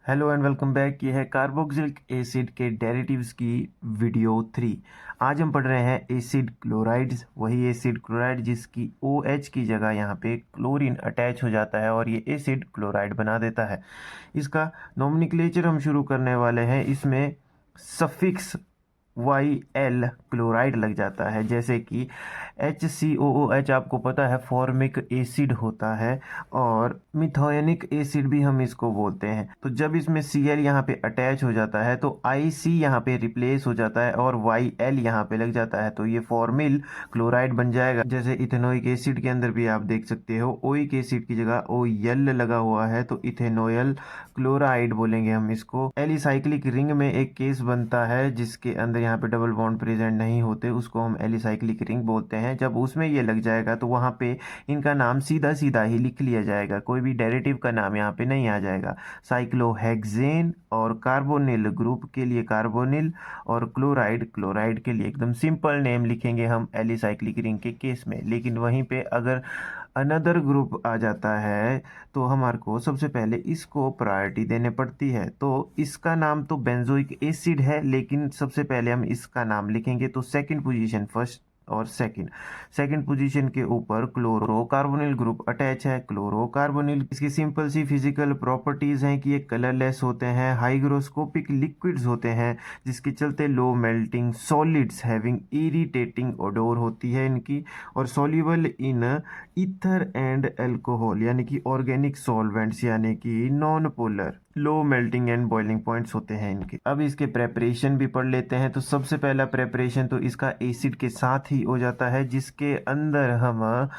Hello and welcome back. ये है carboxylic acid के डेरिवेटिव्स की वीडियो 3। आज हम पढ़ रहे हैं एसिड क्लोराइड्स, वही एसिड क्लोराइड जिसकी OH की जगह यहाँ पे क्लोरीन अटैच हो जाता है और ये एसिड क्लोराइड बना देता है। इसका नोमेनक्लेचर हम शुरू करने वाले हैं। इसमें सफिक्स YL क्लोराइड लग जाता है, जैसे कि HCOOH आपको पता है फॉर्मिक एसिड होता है और मिथायोनिक एसिड भी हम इसको बोलते हैं। तो जब इसमें Cl यहाँ पे अटैच हो जाता है तो IC यहाँ पे रिप्लेस हो जाता है और YL यहाँ पे लग जाता है, तो ये फॉर्मिल क्लोराइड बन जाएगा। जैसे इथेनोइक एसिड के अंदर भी आप देख सकते हो ओइक एसिड की जगह OL लगा हुआ है, तो इथेनोयल क्लोराइड बोलेंगे हम इसको। एलिसाइक्लिक रिंग में एक केस बनता है जिसके अंदर यहाँ पे डबल बॉन्ड प्रेजेंट नहीं होते, उसको हम एलिसाइक्लिक रिंग बोलते हैं। जब उसमें ये लग जाएगा तो वहाँ पे इनका नाम सीधा सीधा ही लिख लिया जाएगा, कोई भी डेरिवेटिव का नाम यहाँ पे नहीं आ जाएगा। साइक्लोहेक्सेन और कार्बोनिल ग्रुप के लिए कार्बोनिल और क्लोराइड क्लोराइड के लिए एकदम सिंपल नेम लिखेंगे हम एलिसाइक्लिक रिंग के केस में। लेकिन वहीं पे अगर अनदर ग्रुप आ जाता है तो हमारे को सबसे पहले इसको प्रायोरिटी देने पड़ती है। तो इसका नाम तो बेंजोइक एसिड है, लेकिन सबसे पहले हम इसका नाम लिखेंगे। तो सेकंड पोजीशन फर्स्ट और सेकंड पोजीशन के ऊपर क्लोरोकार्बोनिल ग्रुप अटैच है। क्लोरोकार्बोनिल, इसकी सिंपल सी फिजिकल प्रॉपर्टीज हैं कि ये कलरलेस होते हैं, हाइग्रोस्कोपिक लिक्विड्स होते हैं, जिसके चलते low melting solids having irritating odour होती है इनकी, और soluble in ether and alcohol यानी कि ऑर्गेनिक सॉल्वेंट्स यानी कि non polar, low melting and boiling points होते हैं इनके। अब इसके प्रेपरेशन भी पढ़ लेते हैं। तो सबसे पहला प्रेपरेशन तो इसका एसिड के साथ ही हो जाता है, जिसके अंदर हम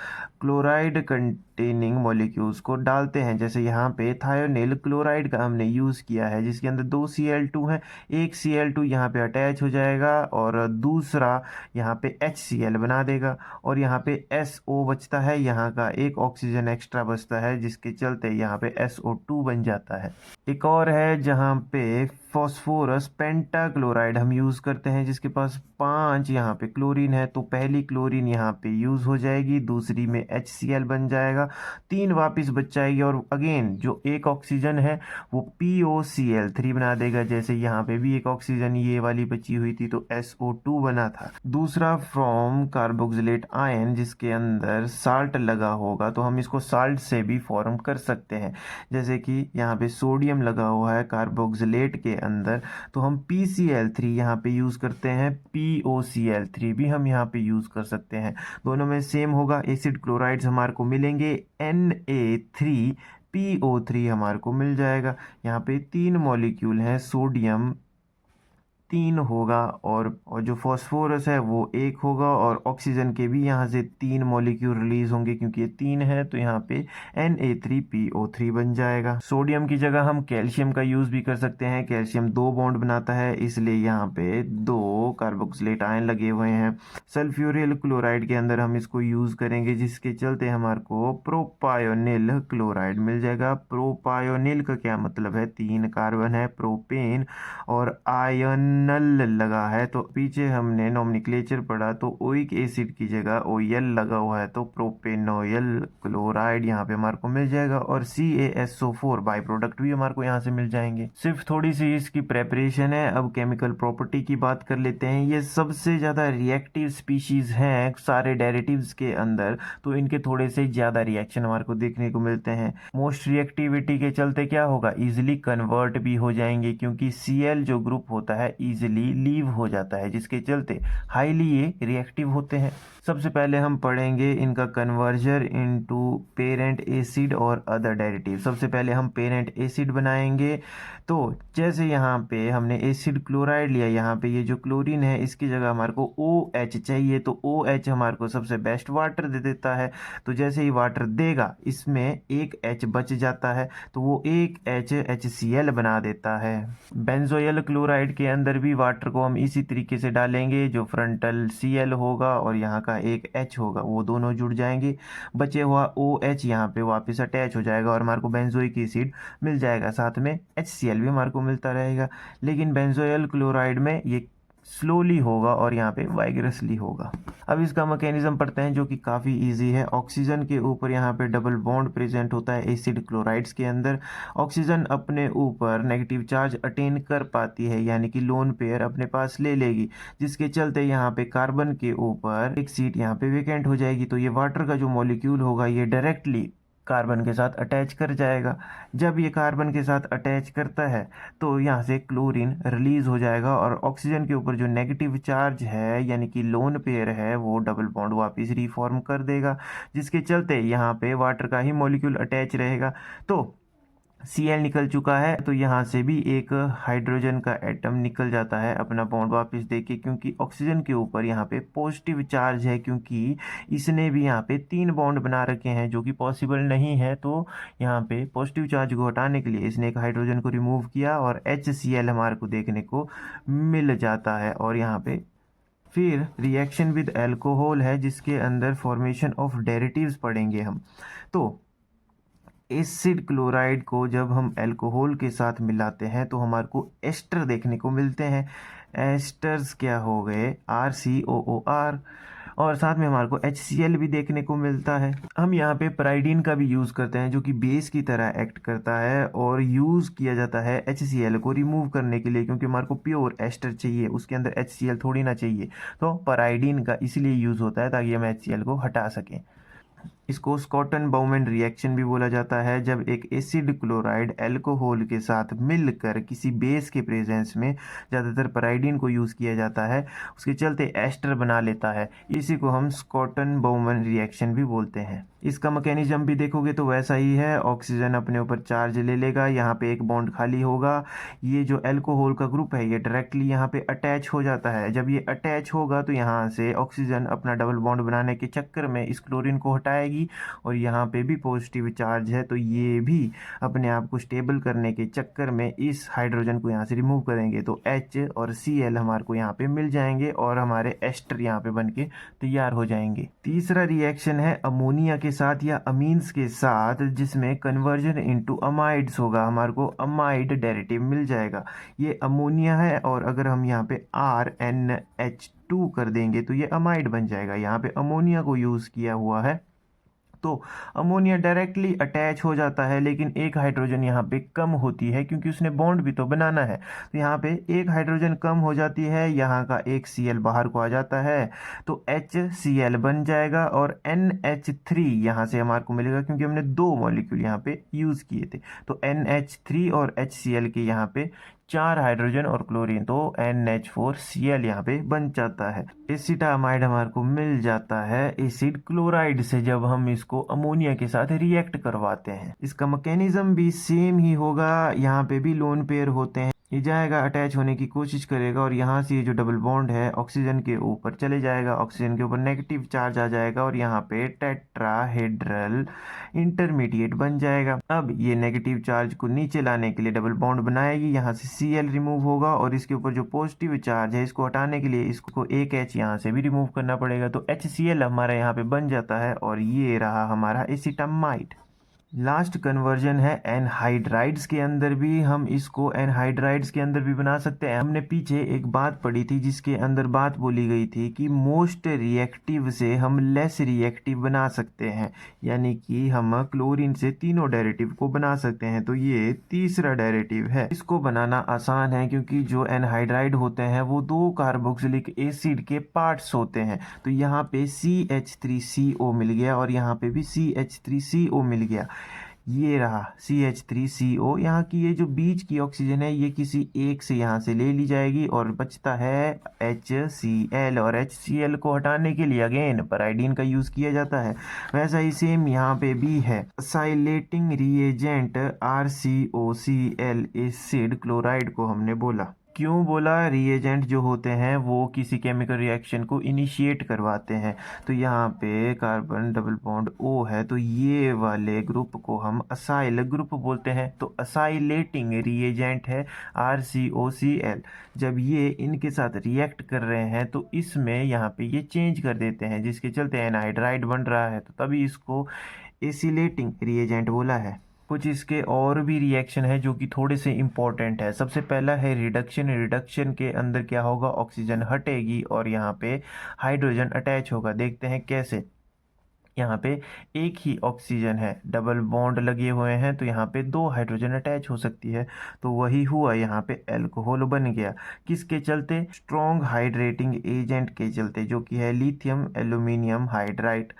क्लोराइड कंटेनिंग मॉलिक्यूल्स को डालते हैं। जैसे यहाँ पे थायोनिल क्लोराइड का हमने यूज़ किया है, जिसके अंदर 2 Cl2 हैं। एक Cl2 यहाँ पे अटैच हो जाएगा और दूसरा यहाँ पे HCl बना देगा, और यहाँ पे SO बचता है, यहाँ का एक ऑक्सीजन एक्स्ट्रा बचता है, जिसके चलते यहाँ पे SO2 बन जाता है। एक और है जहाँ पे फॉस्फोरस पेंटाक्लोराइड हम यूज़ करते हैं, जिसके पास 5 यहाँ पे क्लोरीन है। तो पहली क्लोरीन यहाँ पे यूज़ हो जाएगी, दूसरी में HCl बन जाएगा, 3 वापस बच जाएगी, और अगेन जो एक ऑक्सीजन है वो POCl3 बना देगा। जैसे यहाँ पे भी एक ऑक्सीजन ये वाली बची हुई थी तो SO2 बना था। दूसरा फ्रॉम कार्बोक्सिलेट आयन, जिसके अंदर साल्ट लगा होगा, तो हम इसको साल्ट से भी फॉर्म कर सकते हैं। जैसे कि यहाँ पे सोडियम लगा हुआ है कार्बोक्सिलेट के अंदर, तो हम PCl3 यहाँ पे यूज़ करते हैं, POCl3 भी हम यहाँ पे यूज़ कर सकते हैं। दोनों में सेम होगा। एसिड क्लोराइड्स हमारे को मिलेंगे Na3PO3 हमारे को मिल जाएगा। यहाँ पे 3 मॉलिक्यूल हैं, सोडियम 3 होगा, और जो फॉस्फोरस है वो 1 होगा, और ऑक्सीजन के भी यहाँ से 3 मॉलिक्यूल रिलीज होंगे, क्योंकि ये 3 है तो यहाँ पे Na3PO3 बन जाएगा। सोडियम की जगह हम कैल्शियम का यूज़ भी कर सकते हैं। कैल्शियम 2 बॉन्ड बनाता है, इसलिए यहाँ पे 2 कार्बोक्सिलेट आयन लगे हुए हैं। सल्फ्यूरिल क्लोराइड के अंदर हम इसको यूज़ करेंगे, जिसके चलते हमारे को प्रोपायोनिल क्लोराइड मिल जाएगा। प्रोपायोनिल का क्या मतलब है, 3 कार्बन है, प्रोपेन और आयनल लगा है, तो पीछे हमने नोमेनक्लेचर पढ़ा तो ओइक एसिड की जगह OL लगा हुआ है, तो प्रोपेनोयल क्लोराइड यहाँ पे हमारे को मिल जाएगा, और CaSO4 बाई प्रोडक्ट भी हमारे को यहाँ से मिल जाएंगे। सिर्फ थोड़ी सी इसकी प्रेपरेशन है। अब केमिकल प्रॉपर्टी की बात कर लेते हैं। ये सबसे ज़्यादा रिएक्टिव स्पीशीज हैं सारे डेरिवेटिव्स के अंदर, तो इनके थोड़े से ज़्यादा रिएक्शन हमारे को देखने को मिलते हैं। मोस्ट रिएक्टिविटी के चलते क्या होगा, इजिली कन्वर्ट भी हो जाएंगे, क्योंकि Cl जो ग्रुप होता है इजिली लीव हो जाता है, जिसके चलते हाईली ये रिएक्टिव होते हैं। सबसे पहले हम पढ़ेंगे इनका कन्वर्जन इनटू पेरेंट एसिड और अदर डेरिवेटिव। सबसे पहले हम पेरेंट एसिड बनाएंगे। तो जैसे यहाँ पे हमने एसिड क्लोराइड लिया, यहाँ पे ये जो क्लोरीन है इसकी जगह हमारे को OH चाहिए, तो OH हमारे को सबसे बेस्ट वाटर दे देता है। तो जैसे ही वाटर देगा इसमें एक H बच जाता है, तो वो एक H HCl बना देता है। बेंजोयल क्लोराइड के अंदर भी वाटर को हम इसी तरीके से डालेंगे, जो फ्रंटल Cl होगा और यहाँ का एक H होगा, वो दोनों जुड़ जाएंगे, बचे हुआ OH यहाँ पे वापस अटैच हो जाएगा और हमारे को बेंजोइक एसिड मिल जाएगा। साथ में HCl भी हमारे को मिलता रहेगा। लेकिन बेंजोयल क्लोराइड में ये स्लोली होगा और यहाँ पे वाइग्रसली होगा। अब इसका मैकेनिज्म पढ़ते हैं जो कि काफ़ी इजी है। ऑक्सीजन के ऊपर यहाँ पे डबल बॉन्ड प्रेजेंट होता है एसिड क्लोराइड्स के अंदर। ऑक्सीजन अपने ऊपर नेगेटिव चार्ज अटेन कर पाती है, यानी कि लोन पेयर अपने पास ले लेगी, जिसके चलते यहाँ पे कार्बन के ऊपर एक सीट यहाँ पे वेकेंट हो जाएगी। तो ये वाटर का जो मॉलिक्यूल होगा ये डायरेक्टली कार्बन के साथ अटैच कर जाएगा। जब ये कार्बन के साथ अटैच करता है तो यहाँ से क्लोरीन रिलीज हो जाएगा और ऑक्सीजन के ऊपर जो नेगेटिव चार्ज है यानी कि लोन पेयर है वो डबल बॉन्ड वापस रिफॉर्म कर देगा, जिसके चलते यहाँ पे वाटर का ही मॉलिक्यूल अटैच रहेगा। तो Cl निकल चुका है तो यहाँ से भी एक हाइड्रोजन का एटम निकल जाता है अपना बॉन्ड वापस देके, क्योंकि ऑक्सीजन के ऊपर यहाँ पे पॉजिटिव चार्ज है, क्योंकि इसने भी यहाँ पे 3 बॉन्ड बना रखे हैं जो कि पॉसिबल नहीं है। तो यहाँ पे पॉजिटिव चार्ज को हटाने के लिए इसने एक हाइड्रोजन को रिमूव किया और HCl हमारे को देखने को मिल जाता है। और यहाँ पे फिर रिएक्शन विद एल्कोहल है जिसके अंदर फॉर्मेशन ऑफ डेरिवेटिव्स पढ़ेंगे हम। तो एसिड क्लोराइड को जब हम अल्कोहल के साथ मिलाते हैं तो हमारे को एस्टर देखने को मिलते हैं। एस्टर्स क्या हो गए, RCOOR, और साथ में हमारे को HCl भी देखने को मिलता है। हम यहाँ पे पैराइडीन का भी यूज़ करते हैं जो कि बेस की तरह एक्ट करता है और यूज़ किया जाता है HCl को रिमूव करने के लिए, क्योंकि हमारे को प्योर एस्टर चाहिए, उसके अंदर HCl थोड़ी ना चाहिए। तो पैराइडीन का इसलिए यूज़ होता है ताकि हम HCl को हटा सकें। इसको स्कॉटन बाउमैन रिएक्शन भी बोला जाता है। जब एक एसिड क्लोराइड अल्कोहल के साथ मिलकर किसी बेस के प्रेजेंस में, ज़्यादातर पैराइडीन को यूज़ किया जाता है, उसके चलते एस्टर बना लेता है, इसी को हम स्कॉटन बाउमैन रिएक्शन भी बोलते हैं। इसका मैकेनिज्म भी देखोगे तो वैसा ही है। ऑक्सीजन अपने ऊपर चार्ज ले लेगा, यहाँ पे एक बॉन्ड खाली होगा, ये जो अल्कोहल का ग्रुप है ये डायरेक्टली यहाँ पे अटैच हो जाता है। जब ये अटैच होगा तो यहाँ से ऑक्सीजन अपना डबल बॉन्ड बनाने के चक्कर में इस क्लोरीन को हटाएगी और यहाँ पे भी पॉजिटिव चार्ज है तो ये भी अपने आप को स्टेबल करने के चक्कर में इस हाइड्रोजन को यहाँ से रिमूव करेंगे। तो H और Cl हमारे को यहाँ पे मिल जाएंगे और हमारे एस्टर यहाँ पे बन के तैयार हो जाएंगे। तीसरा रिएक्शन है अमोनिया के साथ या अमीन्स के साथ, जिसमें कन्वर्जन इनटू अमाइड्स होगा, हमारे को अमाइड डेरिवेटिव मिल जाएगा। ये अमोनिया है और अगर हम यहाँ पे RNH2 कर देंगे तो ये अमाइड बन जाएगा। यहाँ पे अमोनिया को यूज़ किया हुआ है तो अमोनिया डायरेक्टली अटैच हो जाता है, लेकिन एक हाइड्रोजन यहाँ पे कम होती है क्योंकि उसने बॉन्ड भी तो बनाना है। तो यहाँ पे एक हाइड्रोजन कम हो जाती है, यहाँ का एक Cl बाहर को आ जाता है तो HCl बन जाएगा और NH3 यहाँ से हमारे को मिलेगा क्योंकि हमने 2 मॉलिक्यूल यहाँ पे यूज़ किए थे। तो NH3 और HCl के यहाँ पे 4 हाइड्रोजन और क्लोरीन, तो NH4Cl यहाँ पे बन जाता है। एसिटामाइड हमारे को मिल जाता है एसिड क्लोराइड से जब हम इसको अमोनिया के साथ रिएक्ट करवाते हैं। इसका मैकेनिज्म भी सेम ही होगा, यहाँ पे भी लोन पेयर होते हैं, ये जाएगा अटैच होने की कोशिश करेगा और यहाँ से ये जो डबल बॉन्ड है ऑक्सीजन के ऊपर चले जाएगा, ऑक्सीजन के ऊपर नेगेटिव चार्ज आ जाएगा और यहाँ पे टेट्राहेड्रल इंटरमीडिएट बन जाएगा। अब ये नेगेटिव चार्ज को नीचे लाने के लिए डबल बॉन्ड बनाएगी, यहाँ से Cl रिमूव होगा और इसके ऊपर जो पॉजिटिव चार्ज है इसको हटाने के लिए इसको एक H यहाँ से भी रिमूव करना पड़ेगा। तो HCl हमारा यहाँ पे बन जाता है और ये रहा हमारा एसिटामाइड। लास्ट कन्वर्जन है एनहाइड्राइड्स के अंदर भी, हम इसको एनहाइड्राइड्स के अंदर भी बना सकते हैं। हमने पीछे एक बात पढ़ी थी जिसके अंदर बात बोली गई थी कि मोस्ट रिएक्टिव से हम लेस रिएक्टिव बना सकते हैं, यानी कि हम क्लोरीन से तीनों डेरिवेटिव को बना सकते हैं। तो ये तीसरा डेरिवेटिव है, इसको बनाना आसान है क्योंकि जो एनहाइड्राइड होते हैं वो 2 कार्बोक्सिलिक एसिड के पार्ट्स होते हैं। तो यहाँ पे CH3CO मिल गया और यहाँ पे भी CH3CO मिल गया, ये रहा CH3CO। यहाँ की ये जो बीच की ऑक्सीजन है ये किसी एक से यहाँ से ले ली जाएगी और बचता है HCl, और HCl को हटाने के लिए अगेन पैराइडीन का यूज़ किया जाता है। वैसा ही सेम यहाँ पे भी है। असाइलेटिंग रिएजेंट RCOCl एसिड क्लोराइड को हमने बोला, क्यों बोला, रिएजेंट जो होते हैं वो किसी केमिकल रिएक्शन को इनिशिएट करवाते हैं। तो यहाँ पे कार्बन डबल बॉन्ड O है तो ये वाले ग्रुप को हम असाइल ग्रुप बोलते हैं। तो असाइलेटिंग रिएजेंट है RCOCl। जब ये इनके साथ रिएक्ट कर रहे हैं तो इसमें यहाँ पे ये चेंज कर देते हैं जिसके चलते एनहाइड्राइड बन रहा है, तो तभी इसको एसिलेटिंग रिएजेंट बोला है। कुछ इसके और भी रिएक्शन है जो कि थोड़े से इम्पोर्टेंट है। सबसे पहला है रिडक्शन। रिडक्शन के अंदर क्या होगा, ऑक्सीजन हटेगी और यहाँ पे हाइड्रोजन अटैच होगा। देखते हैं कैसे। यहाँ पे एक ही ऑक्सीजन है, डबल बॉन्ड लगे हुए हैं, तो यहाँ पे दो हाइड्रोजन अटैच हो सकती है। तो वही हुआ, यहाँ पे अल्कोहल बन गया। किसके चलते, स्ट्रॉन्ग हाइड्रेटिंग एजेंट के चलते, जो कि है लिथियम एल्यूमिनियम हाइड्राइड।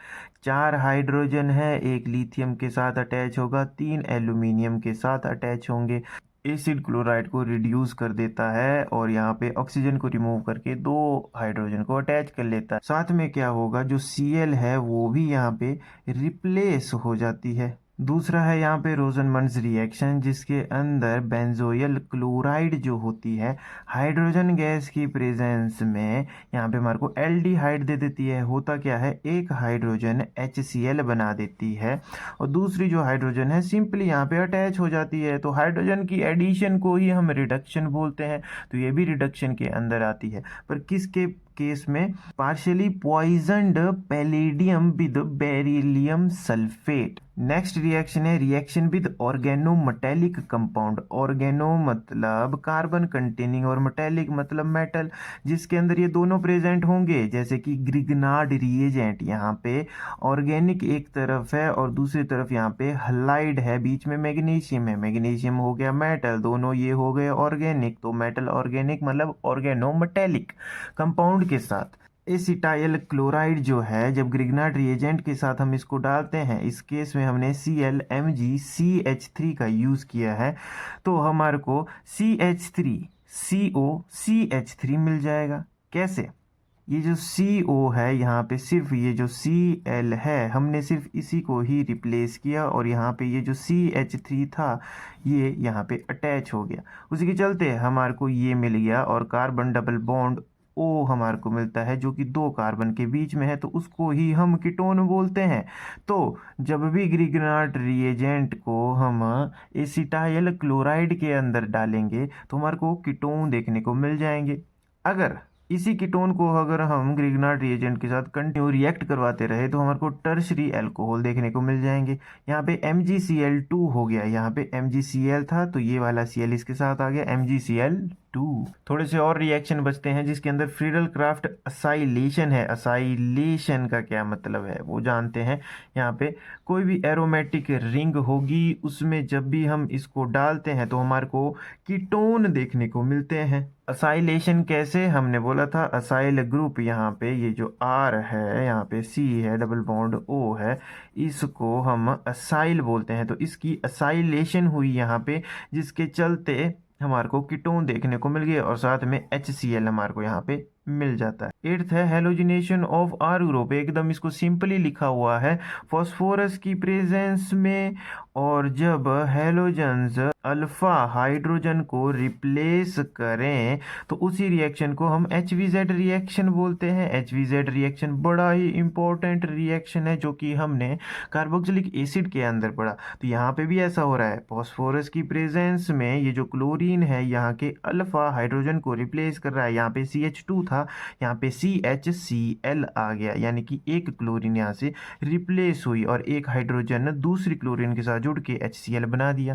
चार हाइड्रोजन है, एक लिथियम के साथ अटैच होगा, तीन एल्यूमिनियम के साथ अटैच होंगे। एसिड क्लोराइड को रिड्यूस कर देता है और यहाँ पे ऑक्सीजन को रिमूव करके दो हाइड्रोजन को अटैच कर लेता है। साथ में क्या होगा, जो Cl है वो भी यहाँ पे रिप्लेस हो जाती है। दूसरा है यहाँ पे रोजनमंड्स रिएक्शन, जिसके अंदर बेंजोइल क्लोराइड जो होती है हाइड्रोजन गैस की प्रेजेंस में यहाँ पे हमारे को एल्डिहाइड दे देती है। होता क्या है, एक हाइड्रोजन HCl बना देती है और दूसरी जो हाइड्रोजन है सिंपली यहाँ पे अटैच हो जाती है। तो हाइड्रोजन की एडिशन को ही हम रिडक्शन बोलते हैं। तो ये भी रिडक्शन के अंदर आती है, पर किसके केस में, partially poisoned palladium with beryllium sulphate. Next reaction है reaction with organometallic compound. Organo मतलब कार्बन कंटेनिंग और मेटेलिक मतलब मेटल, जिसके अंदर ये दोनों प्रेजेंट होंगे। जैसे कि ग्रिग्नार्ड रिएजेंट, यहाँ पे ऑर्गेनिक एक तरफ है और दूसरी तरफ यहाँ पे हलाइड है, बीच में मैग्नीशियम है। मैग्नीशियम हो गया मेटल, दोनों ये हो गए ऑर्गेनिक। तो मेटल ऑर्गेनिक मतलब ऑर्गेनोमेटेलिक कंपाउंड के साथ एसिटाइल क्लोराइड जो है, जब ग्रिग्नार्ड रिएजेंट के साथ हम इसको डालते हैं, इस केस में हमने ClMgCH3 का यूज़ किया है, तो हमारे को CH3COCH3 मिल जाएगा। कैसे, ये जो CO है यहाँ पे सिर्फ ये जो Cl है हमने सिर्फ इसी को ही रिप्लेस किया और यहाँ पे ये जो CH3 था ये यहाँ पे अटैच हो गया। उसी के चलते हमारे को ये मिल गया और कार्बन डबल बॉन्ड O हमारे को मिलता है जो कि दो कार्बन के बीच में है, तो उसको ही हम कीटोन बोलते हैं। तो जब भी ग्रिग्नार्ड रिएजेंट को हम एसिटाइल क्लोराइड के अंदर डालेंगे तो हमारे को कीटोन देखने को मिल जाएंगे। अगर इसी कीटोन को अगर हम ग्रिग्नार्ड रिएजेंट के साथ कंटिन्यू रिएक्ट करवाते रहे तो हमारे को टर्शरी अल्कोहल देखने को मिल जाएंगे। यहाँ पे MgCl2 हो गया, यहाँ पे MgCl था तो ये वाला Cl इसके साथ आ गया MgCl2। थोड़े से और रिएक्शन बचते हैं जिसके अंदर फ्रीडल क्राफ्ट असाइलेशन है। असाइलेशन का क्या मतलब है वो जानते हैं। यहाँ पे कोई भी एरोमेटिक रिंग होगी, उसमें जब भी हम इसको डालते हैं तो हमारे को कीटोन देखने को मिलते हैं। असाइलेशन कैसे, हमने बोला था असाइल ग्रुप, यहाँ पे ये जो R है, यहाँ पे C है, डबल बॉन्ड O है, इसको हम असाइल बोलते हैं। तो इसकी असाइलेशन हुई यहाँ पे, जिसके चलते हमारे को कीटोन देखने को मिल गए और साथ में HCl हमारे को यहाँ पे मिल जाता है। एट्थ है हेलोजिनेशन ऑफ R ग्रुप। एकदम इसको सिंपली लिखा हुआ है, फॉस्फोरस की प्रेजेंस में और जब हेलोजन्स अल्फा हाइड्रोजन को रिप्लेस करें तो उसी रिएक्शन को हम HVZ रिएक्शन बोलते हैं। HVZ रिएक्शन बड़ा ही इंपॉर्टेंट रिएक्शन है जो कि हमने कार्बोक्सिलिक एसिड के अंदर पढ़ा। तो यहाँ पे भी ऐसा हो रहा है, फॉस्फोरस की प्रेजेंस में ये जो क्लोरीन है यहाँ के अल्फा हाइड्रोजन को रिप्लेस कर रहा है। यहाँ पे CH2 था, यहाँ पे CHCl आ गया, यानी कि एक क्लोरीन यहाँ से रिप्लेस हुई और एक हाइड्रोजन दूसरी क्लोरीन के साथ जुड़ के HCl बना दिया।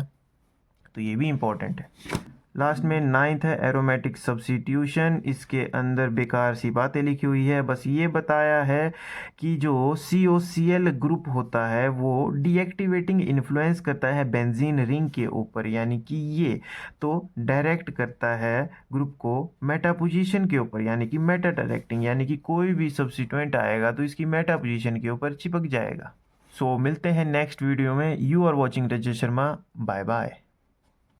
तो ये भी इंपॉर्टेंट है। लास्ट में नाइन्थ है एरोमेटिक सब्स्टिट्यूशन। इसके अंदर बेकार सी बातें लिखी हुई है, बस ये बताया है कि जो COCl ग्रुप होता है वो डीएक्टिवेटिंग इन्फ्लुएंस करता है बेंजीन रिंग के ऊपर, यानी कि ये तो डायरेक्ट करता है ग्रुप को मेटा पोजीशन के ऊपर, यानी कि मेटा डायरेक्टिंग, यानी कि कोई भी सब्स्टिट्यूएंट आएगा तो इसकी मेटा पोजीशन के ऊपर चिपक जाएगा। सो मिलते हैं नेक्स्ट वीडियो में। You are watching Rajat Sharma. Bye bye.